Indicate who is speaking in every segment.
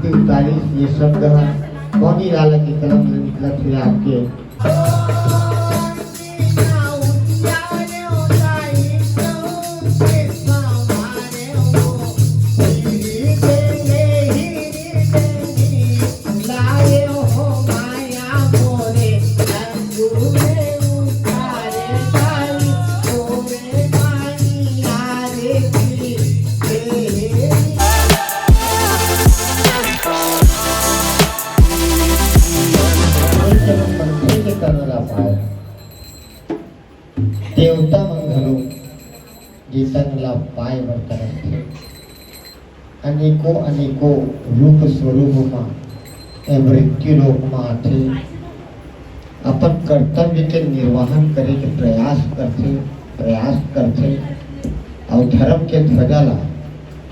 Speaker 1: आरती उतारी, ये शब्द है कौनी लाला की कलम से निकला फिर आपके। देवता मंगलो गीतनला पाय वर्तन अनेको अनेको रूप स्वरूप में मृत्यु लोक में थे अपन कर्तव्य के निर्वहन करे के प्रयास करते और धर्म के ध्वजा ला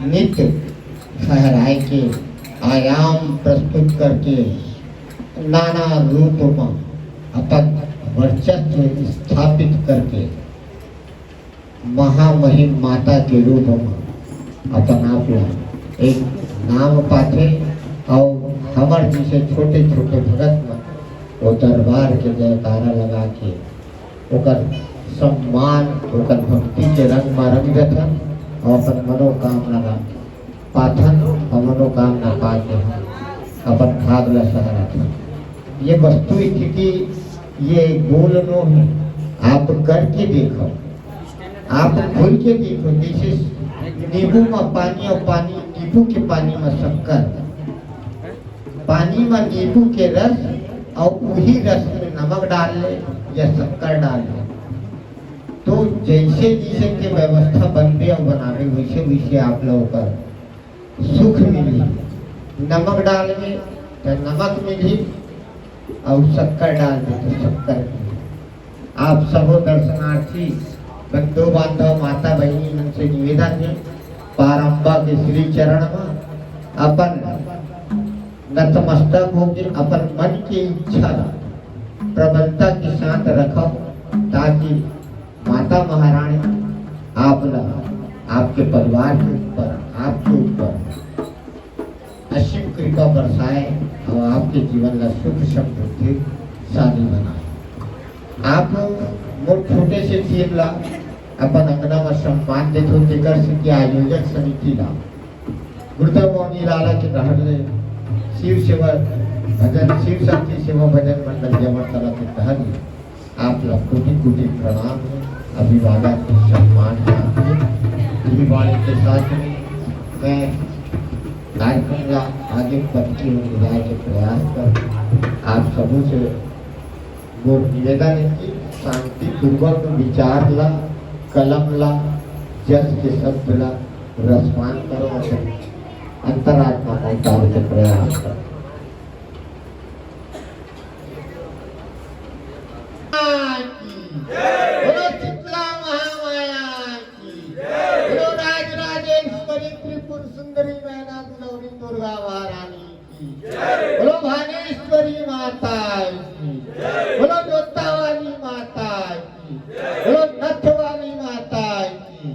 Speaker 1: नित्य फहराए के आयाम प्रस्तुत करके नाना रूप में अपन वर्चस्व स्थापित करके महामहिम माता के रूप में अपन आप एक नाम पाते और हमारे जैसे छोटे छोटे भगत में वो दरबार के जयकारा लगा के ओकर सम्मान ओकर भक्ति के रंग में रंग देथन और अपन मनोकामना पाथन और मनोकामना पाते हैं अपन भाग ला सहारा था। ये वस्तु स्थिति ये गोल नो है, आप करके देखो, आप खुल के देखो। जैसे नींबू में पानी और पानी नींबू के पानी में शक्कर, पानी में नींबू के रस और वही रस में नमक डाल ले या शक्कर डाल ले, तो जैसे जैसे के व्यवस्था बनते और बनावे वैसे वैसे आप लोगों का सुख मिली। नमक डालेंगे तो नमक मिली और शक्कर डाल दे तो शक्कर मिली। आप सबो दर्शनार्थी बंधु बांधव माता बहनी मन से निवेदन है पारंबा के श्री चरण में अपन नतमस्तक होकर अपन मन की इच्छा प्रबलता के साथ रखो ताकि माता महारानी आपके परिवार के ऊपर आपके ऊपर असीम कृपा बरसाए और आपके जीवन का सुख समृद्धि शादी बनाए। आप मोट छोटे से चीज ला अपन अंगना में सम्मान देते देकर के आयोजक समिति ला गुरुदेव मौनी लाला के रहने शिव सेवा भजन शिव शक्ति सेवा भजन मंडल जमरतला के तहत आप लोग कोटि कोटि प्रणाम है, अभिवादन सम्मान है। के साथ मैं कार्यक्रम का आगे बढ़ती हुई जाए के प्रयास कर आप सबों से वो निवेदन है कि शांति पूर्वक विचार ला कलम ला जस के शब्द ला रसपान करो और अंतरात्मा का उतार के प्रयास करो। सुंदरी मैना दुलौरी दुर्गा महारानी की बोलो, भानेश्वरी माता की बोलो, जोता वाली माता की बोलो, नथ वाली माता की।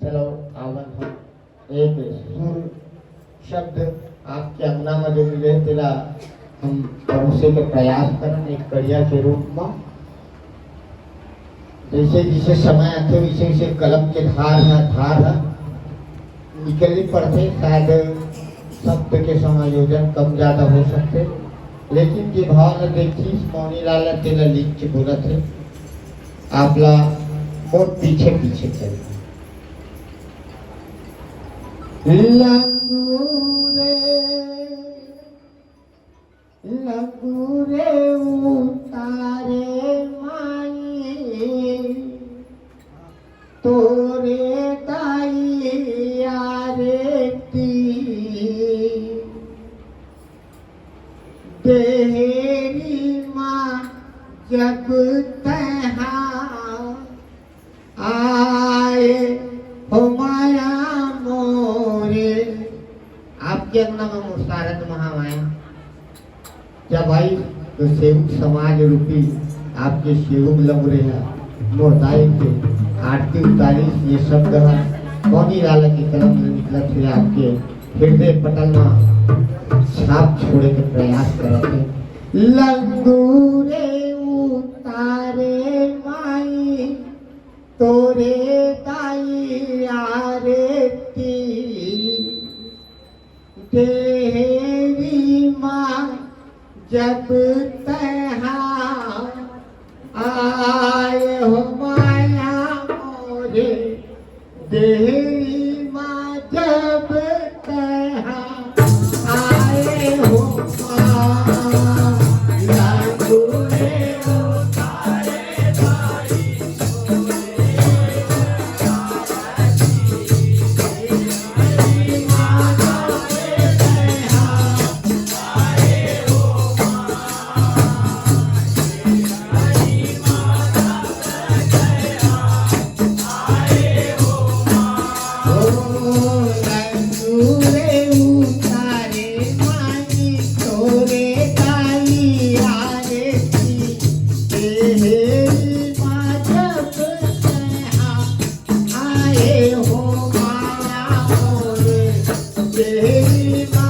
Speaker 1: चलो आवन हम एक सुर शब्द आपके अंगना में जो मिले तेरा हम परोसे के प्रयास करें एक कड़िया के रूप में। जैसे जैसे समय आते वैसे वैसे कलम के धार है निकलनी पड़ते, शायद शब्द के समायोजन कम ज्यादा हो सकते, लेकिन ये भाव न देखी मौनी लाला तेला लिख के बोला थे आप ला और पीछे पीछे चल लगूरे उतारे माई तोरे तेरी माँ जब तहा आए हो माया मोरे। आपके अंगना में मुसारत महामाया जब आई तो सेवक समाज रूपी आपके सेवक लग रहे हैं मोरदाई के आरती उतारी। ये शब्द है कौनी लाला की कलम से निकला फिर आपके हृदय पटल में छाप छोड़े के प्रयास करते। लंगूरे उतारे माई तोरे दाई आरती तेरी माँ जब तहा आए हो माया मोरे तेरी माँ जब तहा आए हो माँ लंगूरे Hey,